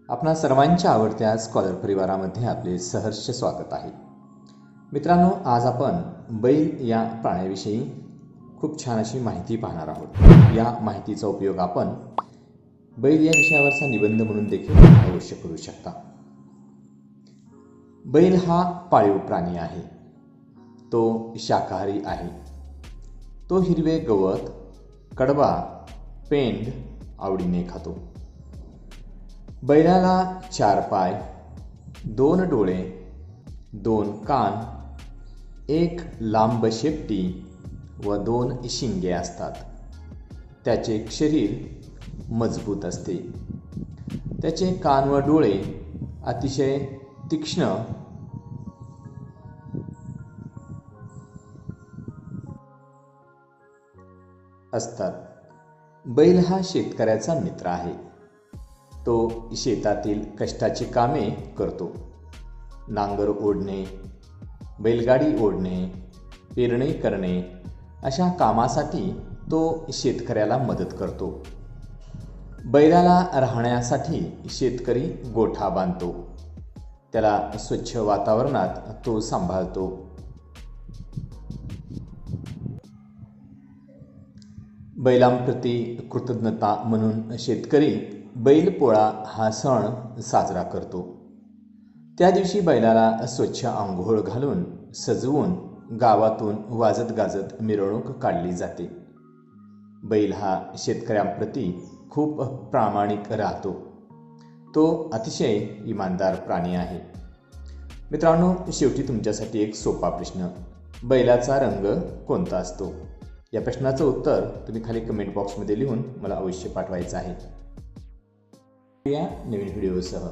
आपणा सर्वांच्या आवडत्या स्कॉलर परिवारामध्ये आपले सहर्ष स्वागत आहे। मित्रांनो, आज आपण बैल या प्राण्याविषयी खूप छान अशी माहिती पाहणार आहोत। या माहितीचा उपयोग आपण बैल या विषयावरचा निबंध म्हणून देखील अवश्य करू शकता। बैल हा पाळीव प्राणी आहे। तो शाकाहारी आहे। तो हिरवे गवत, कडबा, पेंड आवडीने खातो। बैलाला 4 पाय, 2 डोळे, 2 कान, 1 लांब शेपटी व 2 शिंगे असतात। त्याचे शरीर मजबूत असते। त्याचे कान व डोळे अतिशय तीक्ष्ण असतात। बैल हा शेतकऱ्याचा मित्र आहे। तो शेतातील कष्टाची कामे करतो। नांगर ओढणे, बैलगाडी ओढणे, पेरणी करणे अशा कामासाठी तो शेतकऱ्याला मदत करतो। बैलाला राहण्यासाठी शेतकरी गोठा बांधतो। त्याला स्वच्छ वातावरणात तो सांभाळतो। बैलांप्रती कृतज्ञता म्हणून शेतकरी बैलपोळा हा सण साजरा करतो। त्या दिवशी बैलाला स्वच्छ अंघोळ घालून सजवून गावातून वाजत गाजत मिरवणूक काढली जाते। बैल हा शेतकऱ्यांप्रती खूप प्रामाणिक राहतो। तो अतिशय इमानदार प्राणी आहे। मित्रांनो, शेवटी तुमच्यासाठी एक सोपा प्रश्न, बैलाचा रंग कोणता असतो? या प्रश्नाचं उत्तर तुम्ही खाली कमेंट बॉक्समध्ये लिहून मला अवश्य पाठवायचं आहे। या नवीन व्हिडिओसह